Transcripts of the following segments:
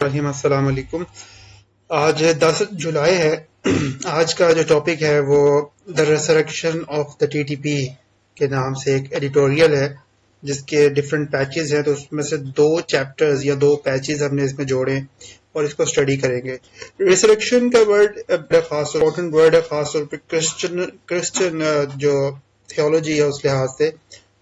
رحیم السلام علیکم. آج 10 جولائی ہے. آج کا جو ٹاپک ہے وہ the resurrection of the T T P کے نام سے ایک ایڈیٹوریل ہے جس کے ڈفرینٹ پیچز ہیں. تو اس میں سے 2 چیپٹرز یا 2 پیچز ہم نے اس میں جوڑے اور اس کو اسٹڈی کریں گے. ریسریکشن کا ورڈ بڑا خاص امپورٹنٹ ورڈ ہے، خاص طور پہ کرسچن جو تھیولوجی ہے اس لحاظ سے.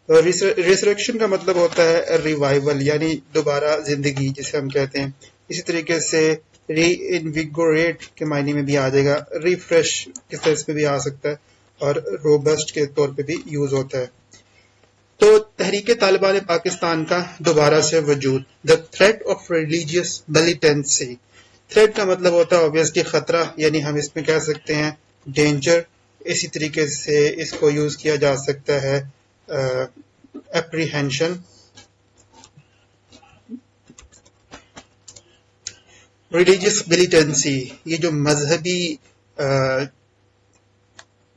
ریسریکشن کا مطلب ہوتا ہے ریوائول، یعنی دوبارہ زندگی جسے ہم کہتے ہیں. اسی طریقے سے ری انویگوریٹ کے معنی میں بھی آ جائے گا، ریفریش کے سینس میں بھی آ سکتا ہے، اور روبسٹ کے طور پہ بھی یوز ہوتا ہے. تو تحریک طالبان پاکستان کا دوبارہ سے وجود، the threat of religious militancy. Threat کا مطلب ہوتا ہے اوبویسلی خطرہ، یعنی ہم اس میں کہہ سکتے ہیں ڈینجر. اسی طریقے سے اس کو یوز کیا جا سکتا ہے اپریہینشن. ریلیجیس ملیٹنسی، یہ جو مذہبی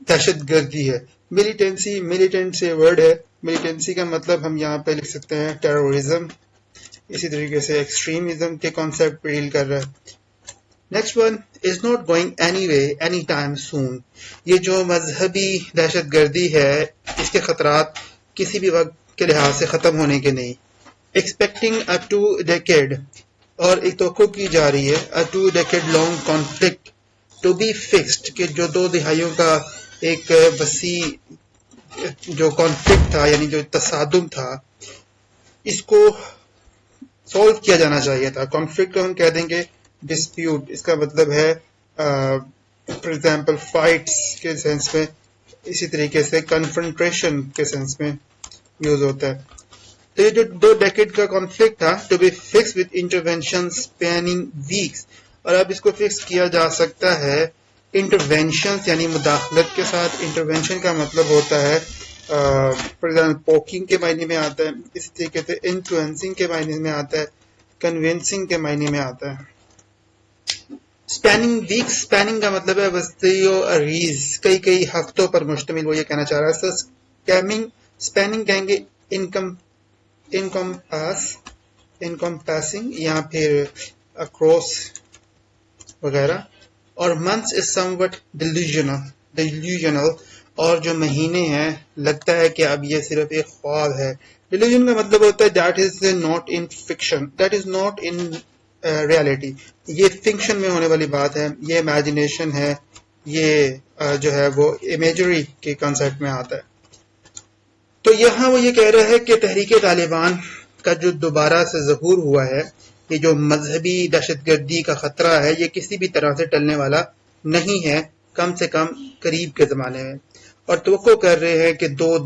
دہشت گردی ہے. ملیٹنٹ سے ورڈ ہے. ملیٹنسی کا مطلب ہم یہاں پہ لکھ سکتے ہیں ٹیرورزم. اسی طریقے سے ایکسٹریمزم کے کانسیپٹ پہ ڈیل کر رہا ہے. Next one is not going any way any time soon. یہ جو مذہبی دہشت گردی ہے اس کے خطرات کسی بھی وقت کے لحاظ سے ختم ہونے کے نہیں. ایکسپیکٹنگ اے 2 decade، اور ایک توقع کی جا رہی ہے a 2 decade long conflict to be fixed, کہ جو 2 دہائیوں کا ایک وسیع جو کانفلکٹ تھا، یعنی جو تصادم تھا، اس کو سولو کیا جانا چاہیے تھا. کانفلکٹ کو ہم کہہ دیں گے ڈسپیوٹ. اس کا مطلب ہے فار ایگزامپل فائٹس کے سینس میں. اسی طریقے سے کنفرنٹریشن کے سینس میں یوز ہوتا ہے. تو یہ جو 2 ڈیکیڈ کا کانفلکٹ تھا to be fix with intervention spanning weeks, اور اب اس کو فکس کیا جا سکتا ہے انٹروینشن یعنی مداخلت کے ساتھ. انٹروینشن کا مطلب ہوتا ہے فار ایگزامپل پوکنگ کے معنی میں آتا ہے. اسی طریقے سے انفلوئنسنگ کے معنی میں آتا ہے، کنونسنگ کے معنی میں آتا ہے. اسپیننگ ویکس، اسپیننگ کا مطلب ہے وسیع و عریض، کئی ہفتوں پر مشتمل. وہ یہ کہنا چاہ رہا ہے. اسپیننگ کہیں گے انکمپاسنگ یا پھر اکروس وغیرہ. اور منتھس از سم وٹ ڈیلیوژنل، اور جو مہینے ہیں لگتا ہے کہ اب یہ صرف ایک خواب ہے. ڈیلیوژن کا مطلب ہوتا ہے that is not in fiction, that is not in reality. یہ فکشن میں ہونے والی بات ہے، یہ امیجنیشن ہے، یہ جو ہے وہ امیجری کے کانسیپٹ میں آتا ہے. تو یہاں وہ یہ کہہ رہا ہے کہ تحریک طالبان کا جو دوبارہ سے ظہور ہوا ہے، یہ جو مذہبی دہشت گردی کا خطرہ ہے، یہ کسی بھی طرح سے ٹلنے والا نہیں ہے، کم سے کم قریب کے زمانے میں. اور توقع کر رہے ہیں کہ 2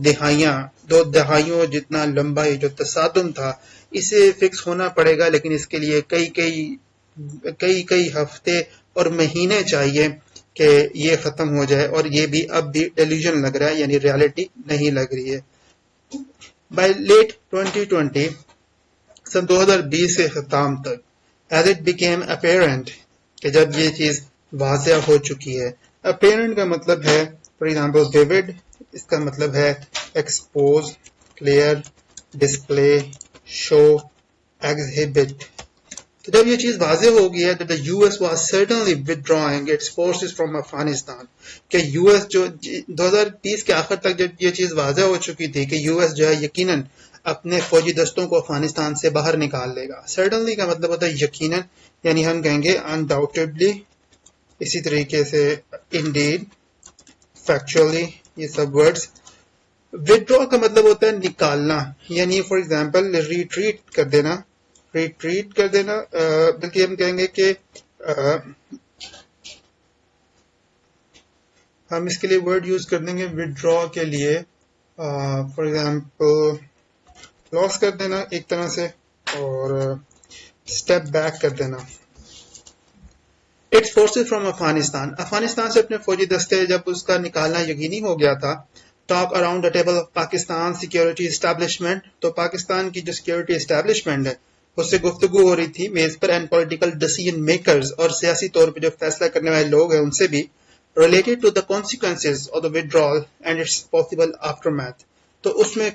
دہائیوں جتنا لمبا یہ جو تصادم تھا اسے فکس ہونا پڑے گا، لیکن اس کے لیے کئی ہفتے اور مہینے چاہیے کہ یہ ختم ہو جائے. اور یہ بھی اب بھی ڈیلیوژن لگ رہا ہے، یعنی ریالٹی نہیں لگ رہی ہے. بائی لیٹ 2020، سن 2020 کے اختتام تک، ایز اٹ بیکیم اپیرنٹ، کہ جب یہ چیز واضح ہو چکی ہے. اپیرنٹ کا مطلب ہے فار ایگزامپل ویوڈ، اس کا مطلب ہے ایکسپوز، کلیئر، ڈسپلے، شو، ایگزہبٹ. تو جب یہ چیز واضح ہو گئی ہے that the US was certainly withdrawing its forces from Afghanistan, کہ یو ایس جو 2020 کے آخر تک جب یہ چیز واضح ہو چکی تھی کہ یو ایس جو ہے یقیناً اپنے فوجی دستوں کو افغانستان سے باہر نکال لے گا. certainly کا مطلب ہوتا ہے یقیناً، یعنی ہم کہیں گے undoubtedly. اسی طریقے سے indeed، factually، یہ سب ورڈز. withdraw کا مطلب ہوتا ہے نکالنا، یعنی فار ایگزامپل ریٹریٹ کر دینا. بلکہ ہم کہیں گے کہ ہم اس کے لیے ورڈ یوز کر دیں گے withdraw کے لیے فار ایگزامپل لاس کر دینا ایک طرح سے، اور اسٹیپ بیک کر دینا. اٹس فورسز فرام افغانستان سے اپنے فوجی دستے جب اس کا نکالنا یقینی ہو گیا تھا. Talk around the table of Pakistan security establishment, تو پاکستان کی جو سیکورٹی اسٹیبلشمنٹ ہے اس سے گفتگو ہو رہی تھی میز پر، اینڈ پولیٹیکل ڈیسیژن میکرز، اور سیاسی طور پہ جو فیصلہ کرنے والے لوگ ہیں ان سے بھی، related to the consequences of the withdrawal and its possible aftermath. تو اس میں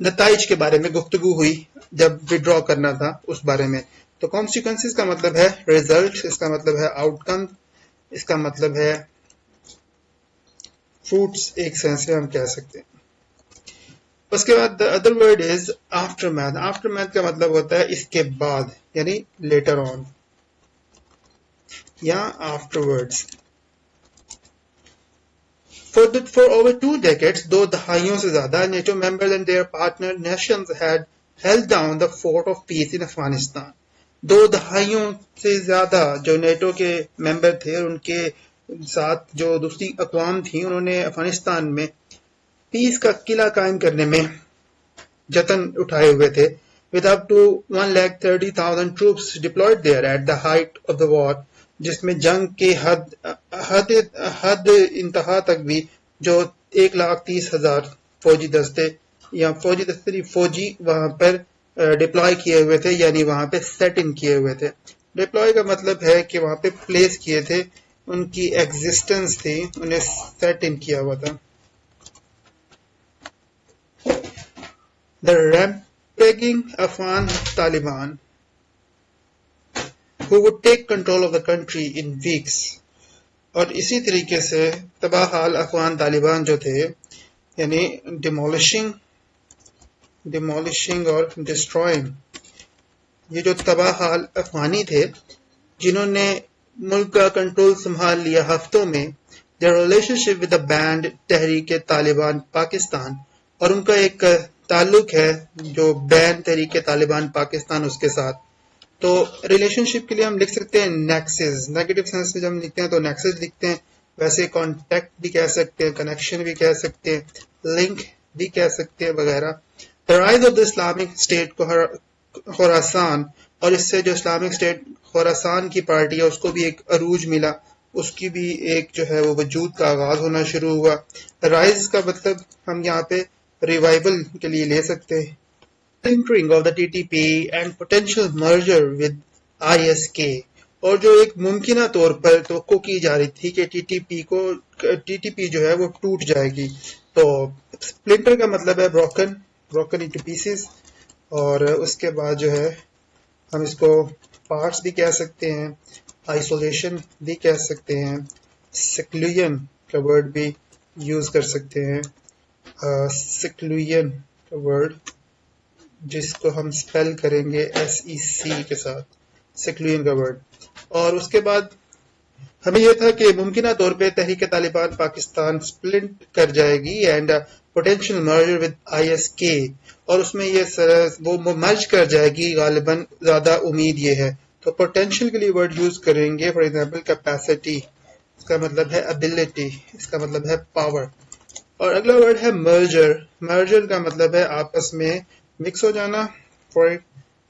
نتائج کے بارے میں گفتگو ہوئی جب وڈرا کرنا تھا اس بارے میں. تو کانسیکوینسز کا مطلب ہے ریزلٹ، اس کا مطلب ہے آؤٹ کم، اس کا مطلب ہے فروٹس، ایک سینس میں ہم کہہ سکتے ہیں. اس کے بعد other word is after math. After math کا مطلب ہوتا ہے اس کے بعد، یعنی لیٹر آن یا after words. For over 2 decades, 2 دہائیوں سے زیادہ, NATO members and their partner nations had held down the fort of peace in Afghanistan. 2 دہائیوں سے زیادہ جو نیٹو کے ممبر تھے اور ان کے ساتھ جو دوسری اقوام تھیں، انہوں نے افغانستان میں پیس کا قلعہ قائم کرنے میں جتن اٹھائے ہوئے تھے. With up to 130,000 troops deployed there at the height of the war, جس میں جنگ کے حد انتہا تک بھی جو 130,000 فوجی دستے یا فوجی وہاں پر ڈپلوائے کیے ہوئے تھے، یعنی وہاں پہ سیٹ ان کیے ہوئے تھے. ڈپلوائے کا مطلب ہے کہ وہاں پہ پلیس کیے تھے، ان کی ایگزسٹنس تھی، انہیں سیٹ ان کیا ہوا تھا. The rampaging Afghan Taliban who would take control of the country in weeks. اور اسی طریقے سے تباہ حال افغان طالبان جو تھے، یعنی ڈیمولشنگ اور ڈسٹرائنگ، یہ جو تباہ حال افغانی تھے جنہوں نے ملک کا کنٹرول سنبھال لیا ہفتوں میں. their relationship with the band تحریک طالبان پاکستان، اور ان کا ایک تعلق ہے جو بین تحریک طالبان پاکستان اس کے ساتھ. تو ریلیشن شپ کے لیے ہم لکھ سکتے ہیں نیکسز. نیگیٹو سینس میں جب ہم لکھتے ہیں تو نیکسز لکھتے ہیں. ویسے کانٹیکٹ بھی کہہ سکتے ہیں، کنیکشن بھی کہہ سکتے ہیں، لنک بھی کہہ سکتے ہیں وغیرہ. The rise of the Islamic State خوراسان، اور اس سے جو اسلامک اسٹیٹ خوراسان کی پارٹی ہے اس کو بھی ایک عروج ملا، اس کی بھی ایک جو ہے وہ وجود کا آغاز ہونا شروع ہوا. رائز کا مطلب ہم یہاں پہ ریوائول کے لیے لے سکتے ہیں. Entering of the TTP and potential merger with ISK، اور جو ایک ممکنہ طور پر توقع کی جا رہی تھی کہ ٹی ٹی پی جو ہے وہ ٹوٹ جائے گی. تو splinter کا مطلب ہے broken into pieces، اور اس کے بعد جو ہے ہم اس کو پارٹس بھی کہہ سکتے ہیں، آئسولیشن بھی کہہ سکتے ہیں، سیکلوین کا ورڈ بھی یوز کر سکتے ہیں. سیکلوین کا ورڈ جس کو ہم سپیل کریں گے SEC کے ساتھ، سیکلوین کا ورڈ. اور اس کے بعد ہمیں یہ تھا کہ ممکنہ طور پہ تحریک طالبان پاکستان سپلنٹ کر جائے گی and potential merger with ISK، اور اس میں یہ وہ مرج کر جائے گی، غالباً زیادہ امید یہ ہے. تو پوٹینشیل کے لیے ورڈ یوز کریں گے، فار ایگزامپل کیپیسٹی، اس کا مطلب ہے ابیلٹی، اس کا مطلب ہے پاور. اور اگلا ورڈ ہے مرجر. مرجر کا مطلب ہے آپس میں مکس ہو جانا،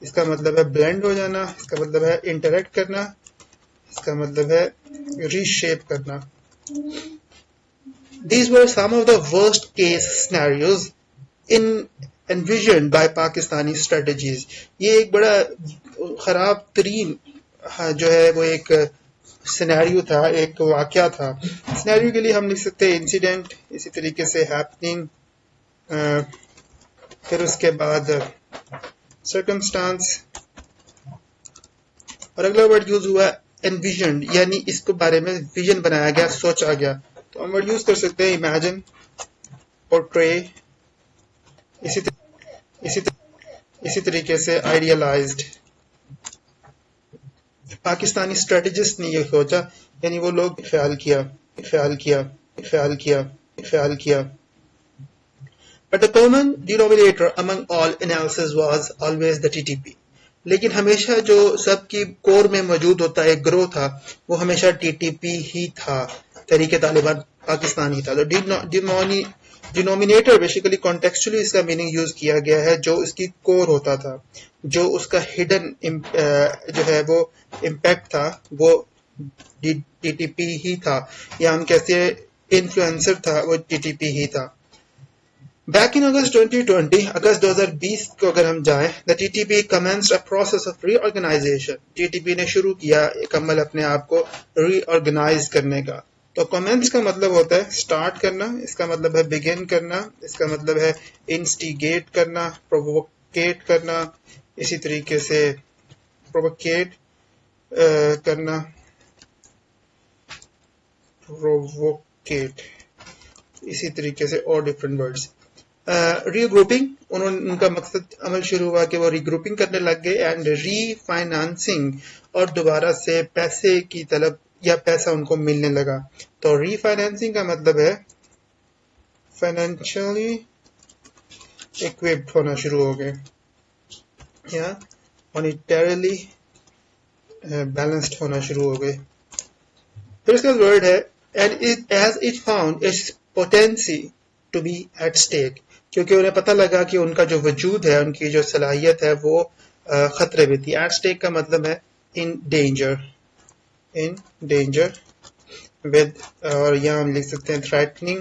اس کا مطلب ہے بلینڈ ہو جانا، اس کا مطلب ہے انٹریکٹ کرنا، اس کا مطلب ہے ری شیپ کرنا. These were some of the worst case scenarios envisioned by Pakistani strategies. یہ ایک بڑا خراب ترین جو ہے وہ ایک سینیریو تھا، ایک واقعہ تھا. سینیریو کے لیے ہم لکھ سکتے ہیں انسیڈنٹ، اسی طریقے سے ہیپننگ، پھر اس کے بعد سرکمسٹانس. اور اگلا ورڈ یوز ہوا envisioned، یعنی اس کو بارے میں ویژن بنایا گیا، سوچا گیا. تو ہم ورڈ یوز کر سکتے ہیں امیجن، پورٹرے، اسی طریقے سے آئیڈیالائزڈ. پاکستانی اسٹریٹجسٹ نے یہ سوچا، یعنی وہ لوگ خیال کیا. But the common denominator among all analysis was always the TTP. لیکن ہمیشہ جو سب کی کور میں موجود ہوتا ہے، گروہ تھا، وہ ہمیشہ TTP ہی تھا، تحریک طالبان پاکستان ہی تھا. تو ڈینومینیٹر بیسیکلی کانٹیکسچولی اس کا میننگ یوز کیا گیا ہے، جو اس کی کور ہوتا تھا، جو اس کا ہڈن جو ہے وہ امپیکٹ تھا، وہ TTP ہی تھا، یا ہم کہتے ہیں انفلوئنسر تھا، وہ TTP ہی تھا. Back in August 2020, اگست 2020 کو اگر ہم جائیں، the TTP commenced a process of reorganization. TTP نے شروع کیا ایک عمل اپنے آپ کو ری آرگنائز کرنے کا. تو commence کا مطلب ہوتا ہے سٹارٹ کرنا، اس کا مطلب ہے بگن کرنا، اس کا مطلب ہے انسٹیگیٹ کرنا، پرووکیٹ کرنا، اسی طریقے سے provocate کرنا, provocate, اسی طریقے سے اور ڈفرینٹ ورڈز. ری گروپنگ, ان کا مقصد عمل شروع ہوا کہ وہ ری گروپنگ کرنے لگ گئے. اینڈ ری فائنانسنگ, اور دوبارہ سے پیسے کی طلب یا پیسہ ان کو ملنے لگا. تو ری فائنانسنگ کا مطلب ہے فائنینشلی equipped ہونا شروع ہو گئے یا مانیٹریلی بیلنسڈ ہونا شروع ہو گئے. پھر اس کا ورڈ ہے and as it found its potency to be at stake, کیونکہ انہیں پتہ لگا کہ ان کا جو وجود ہے, ان کی جو صلاحیت ہے وہ خطرے میں تھی. ایٹ اسٹیک کا مطلب ہے in danger with, اور یہاں ہم لکھ سکتے ہیں threatening.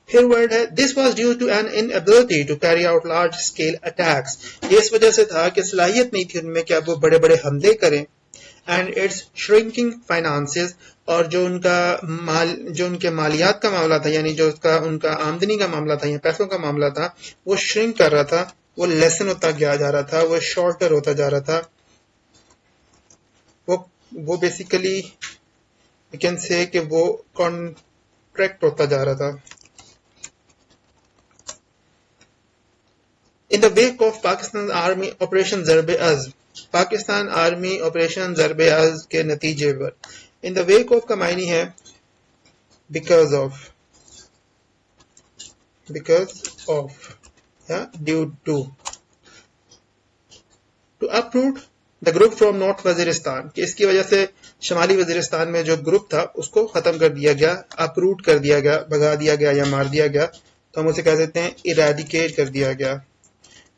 پھر ورڈ ہے this was due to an inability to carry out large scale attacks, یہ اس وجہ سے تھا کہ صلاحیت نہیں تھی ان میں کہ اب وہ بڑے بڑے حملے کریں. and its shrinking finances, اور جو ان کے مالیات کا معاملہ تھا, یعنی جو ان کا آمدنی کا معاملہ تھا یا پیسوں کا معاملہ تھا, وہ شرنک کر رہا تھا, وہ لیسن ہوتا جا رہا تھا, وہ شارٹر ہوتا جا رہا تھا. وہ بیسیکلی یو کین سے کہ وہ کانٹریکٹ ہوتا جا رہا تھا. In the wake of Pakistan Army Operation Zarb-e-Azb, Pakistan army operation ضرب عزم کے نتیجے پر. ان دا ویک آف کا معنی ہے بیکاز آف یا due to. To uproot the group from North Waziristan, کہ اس کی وجہ سے شمالی وزیرستان میں جو گروپ تھا اس کو ختم کر دیا گیا, اپروٹ کر دیا گیا, بھگا دیا گیا یا مار دیا گیا. تو ہم اسے کہہ سکتے ہیں ایریڈیکیٹ کر دیا گیا.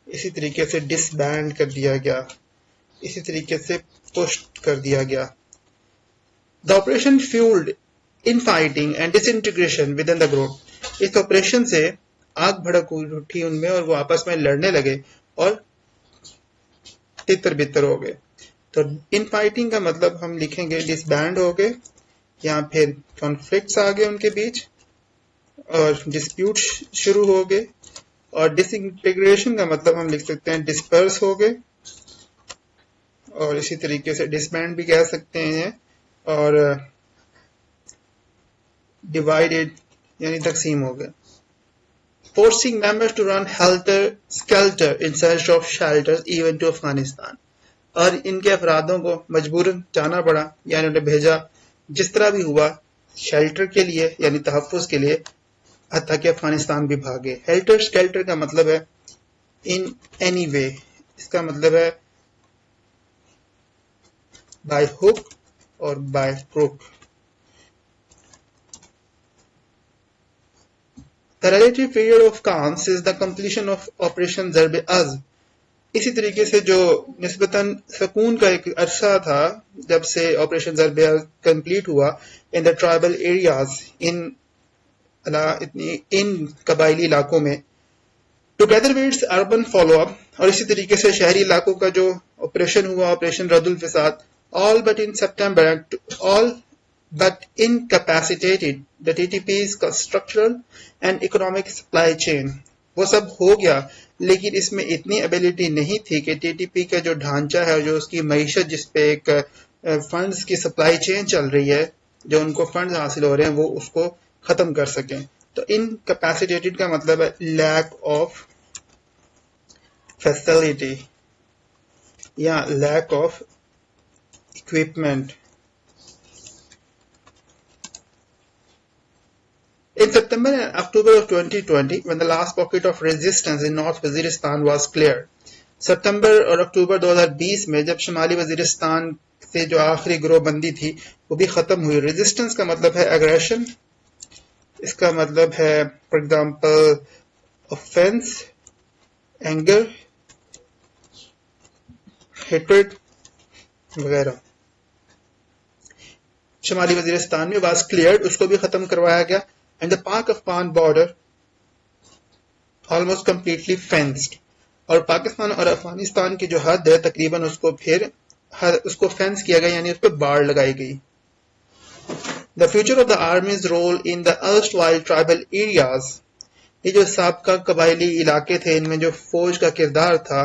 اسی طریقے سے ڈس بینڈ کر دیا گیا, اسی طریقے سے پشٹ کر دیا گیا. The operation fuelled infighting and disintegration within the group, اس آپریشن سے آگ بھڑک اٹھی ان میں اور وہ آپس میں لڑنے لگے اور تتر بتر ہو گئے. تو ان فائٹنگ کا مطلب ہم لکھیں گے ڈس بینڈ ہو گئے, یا پھر کانفلکٹس آ گئے ان کے بیچ اور ڈسپیوٹ شروع ہو گئے. اور ڈس انٹیگریشن کا مطلب ہم لکھ سکتے ہیں ڈسپرس ہو گئے, اور اسی طریقے سے ڈسبینڈ بھی کہہ سکتے ہیں, اور ڈیوائیڈڈ یعنی تقسیم ہو گئے. Forcing members to run helter skelter in search of shelter even to Afghanistan, اور ان کے افرادوں کو مجبوراً جانا پڑا, یعنی انہیں بھیجا جس طرح بھی ہوا شیلٹر کے لیے یعنی تحفظ کے لیے, حتیٰ کہ افغانستان بھی بھاگے. ہیلٹر سکیلٹر کا مطلب ہے ان اینی وے, اس کا مطلب ہے by hook or by crook. The relative period of calm is the completion of Operation Zarb-e-Azb. اسی طریقے سے جو نسبتاً سکون کا ایک عرصہ تھا جب سے آپریشن ضرب-e-azb کمپلیٹ ہوا in the tribal areas, ان قبائلی علاقوں میں. Together with its urban follow-up, اور اسی طریقے سے شہری علاقوں کا جو آپریشن ہوا, آپریشن رد الفساد, all but in September, all but incapacitated the TTP's structural and economic supply chain. وہ سب ہو گیا لیکن اس میں اتنی ابیلٹی نہیں تھی کہ ٹی ٹی پی کا جو ڈھانچہ ہے, جو اس کی معیشت جس پہ ایک فنڈز کی سپلائی چین چل رہی ہے, جو ان کو فنڈز حاصل ہو رہے ہیں, وہ اس کو ختم کر سکیں. تو انکیپیسیٹیڈ کا مطلب ہے لیک آف فیسلٹی یا lack of equipment. In September and October of 2020, when the last pocket of resistance in North Waziristan was cleared, ستمبر اور اکتوبر 2020 میں جب شمالی وزیرستان سے جو آخری گروہ بندی تھی وہ بھی ختم ہوئی. ریزسٹنس کا مطلب ہے اگریشن, اس کا مطلب ہے for example offense, anger, hatred وغیرہ. شمالی وزیرستان میں واز کلیئرڈ, اس کو بھی ختم کروایا گیا. And the Pak Afghan border almost completely فینسڈ, اور پاکستان اور افغانستان کی جو حد ہے تقریباً اس کو فینس کیا گیا, یعنی اس پہ باڑ لگائی گئی. The future of the army's role in the erstwhile tribal areas, یہ جو سابقہ قبائلی علاقے تھے ان میں جو فوج کا کردار تھا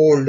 old,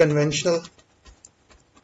conventional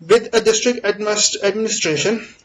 With a district administration,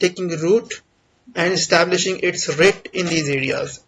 taking root and establishing its writ in these areas,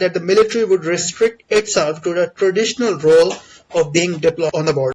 that the military would restrict itself to the traditional role of being deployed on the border.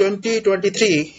2023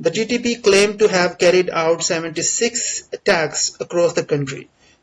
the TTP claimed to have carried out 76 attacks across the country.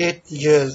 8 years,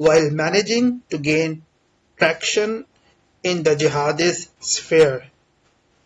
while managing to gain traction in the jihadist sphere,